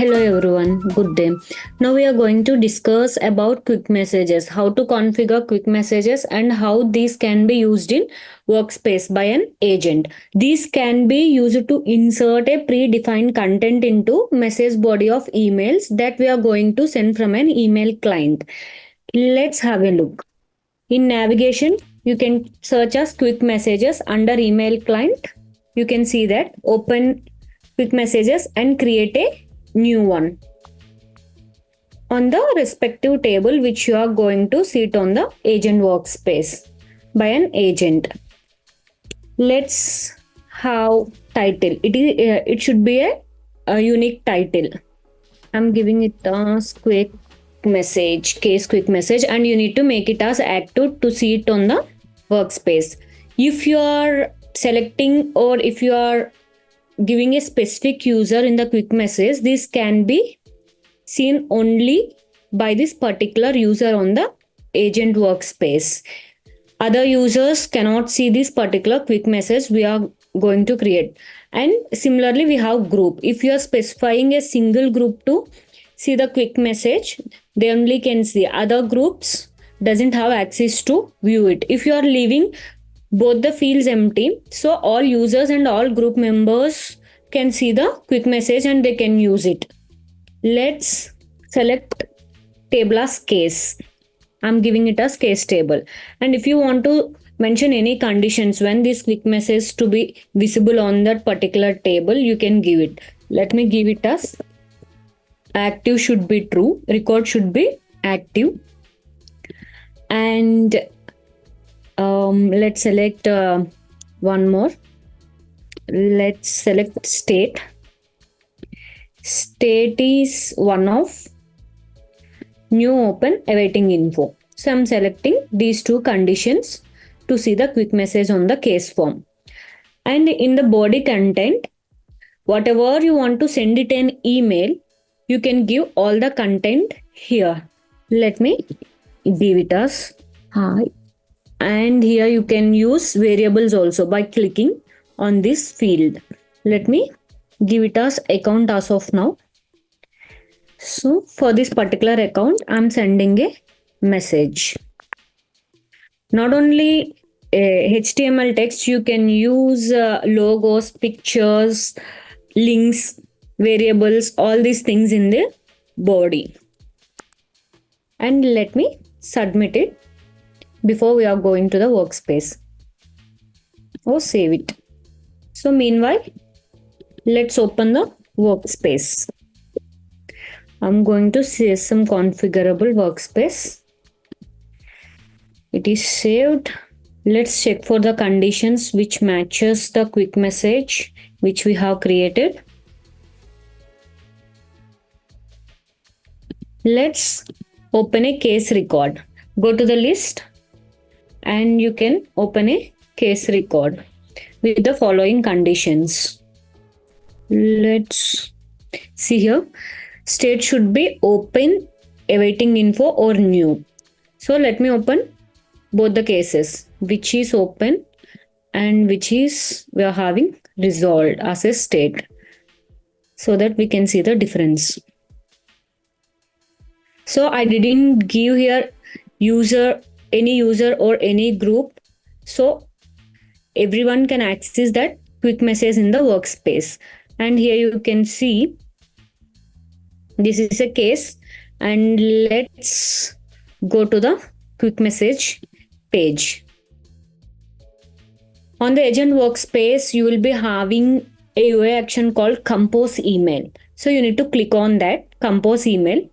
Hello everyone, good day. Now we are going to discuss about quick messages, how to configure quick messages and how these can be used in Workspace by an agent. These can be used to insert a predefined content into message body of emails that we are going to send from an email client. Let's have a look. In navigation, you can search as quick messages under email client. You can see that open quick messages and create a new one on the respective table which you are going to see it on the agent workspace by an agent. Let's have title. It should be a unique title. I'm giving it as quick message, case quick message, and you need to make it as active to see it on the workspace. If you are selecting or if you are giving a specific user in the quick message, this can be seen only by this particular user on the agent workspace. Other users cannot see this particular quick message we are going to create. And similarly, we have group. If you are specifying a single group to see the quick message, they only can see. Other groups doesn't have access to view it. If you are leaving both the fields empty, so all users and all group members can see the quick message and they can use it. Let's select table as case. I'm giving it as case table. And if you want to mention any conditions when this quick message to be visible on that particular table, you can give it. Let me give it as active should be true, record should be active, and let's select one more. Let's select state. State is one of new open awaiting info. So I'm selecting these two conditions to see the quick message on the case form. And in the body content, whatever you want to send it an email, you can give all the content here. Let me give it as hi. And here you can use variables also by clicking on this field. Let me give it as account as of now. So for this particular account, I'm sending a message. Not only HTML text, you can use logos, pictures, links, variables, all these things in the body. And let me submit it before we are going to the workspace or save it. So meanwhile, let's open the workspace. I'm going to say some configurable workspace. It is saved. Let's check for the conditions which matches the quick message which we have created. Let's open a case record. Go to the list and you can open a case record with the following conditions. Let's see here. State should be open, awaiting info or new. So let me open both the cases, which is open and which is we are having resolved as a state, so that we can see the difference. So I didn't give here any user or any group. So everyone can access that quick message in the workspace. And here you can see this is a case, and let's go to the quick message page. On the agent workspace, you will be having a UI action called compose email. So you need to click on that compose email.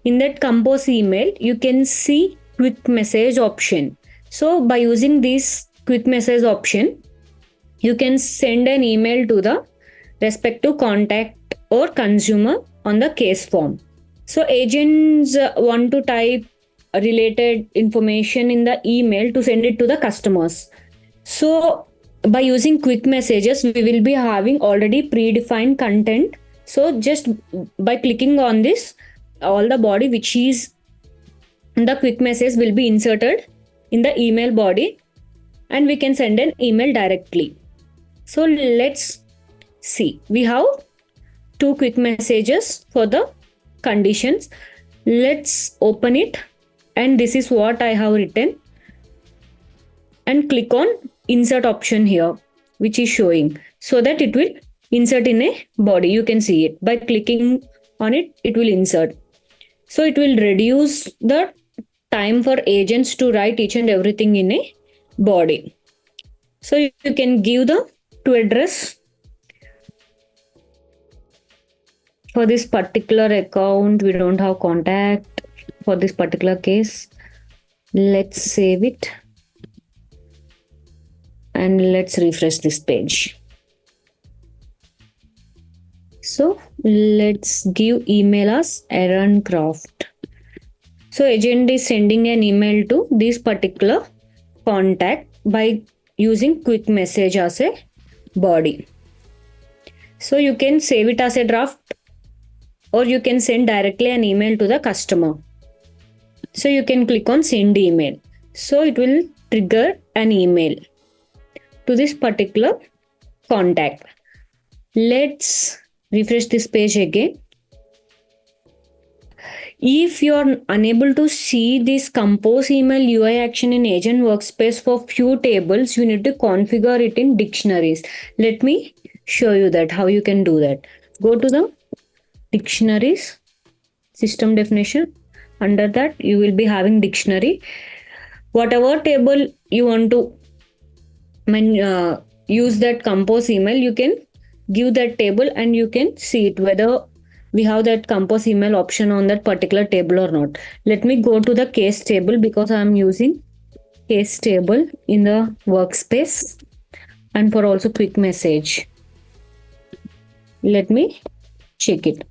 In that compose email, you can see quick message option. So by using this quick message option, you can send an email to the respective contact or consumer on the case form. So agents want to type related information in the email to send it to the customers. So by using quick messages, we will be having already predefined content. So just by clicking on this, all the body which is the quick message will be inserted in the email body and we can send an email directly. So let's see. We have two quick messages for the conditions. Let's open it, and this is what I have written, and click on insert option here, which is showing, so that it will insert in a body. You can see it by clicking on it, it will insert. So it will reduce the time for agents to write each and everything in a body. So you can give the to address for this particular account. We don't have contact for this particular case. Let's save it and let's refresh this page. So let's give email as Aaron Craft. So agent is sending an email to this particular contact by using quick message as a body. So you can save it as a draft, or you can send directly an email to the customer. So you can click on send email. So it will trigger an email to this particular contact. Let's refresh this page again. If you are unable to see this compose email UI action in agent workspace for few tables, you need to configure it in dictionaries. Let me show you that how you can do that. Go to the dictionaries, system definition. Under that you will be having dictionary. Whatever table you want to use that compose email, you can give that table and you can see it whether we have that compose email option on that particular table or not. Let me go to the case table because I am using case table in the workspace and for also quick message. Let me check it.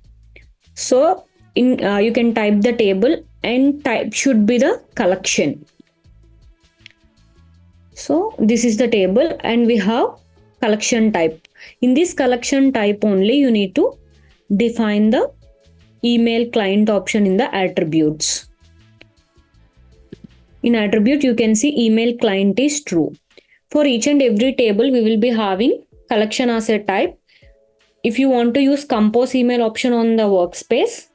So in you can type the table and type should be the collection. So this is the table and we have collection type. In this collection type only you need to define the email client option in the attributes. In attribute you can see email client is true. For each and every table we will be having collection as a type. If you want to use compose email option on the workspace,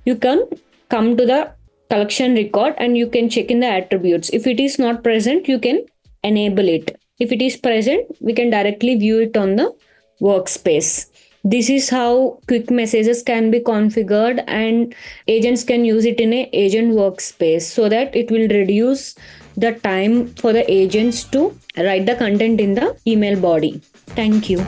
you can come to the collection record and you can check in the attributes. If it is not present, you can enable it. If it is present, we can directly view it on the workspace. This is how quick messages can be configured and agents can use it in a agent workspace so that it will reduce the time for the agents to write the content in the email body. Thank you.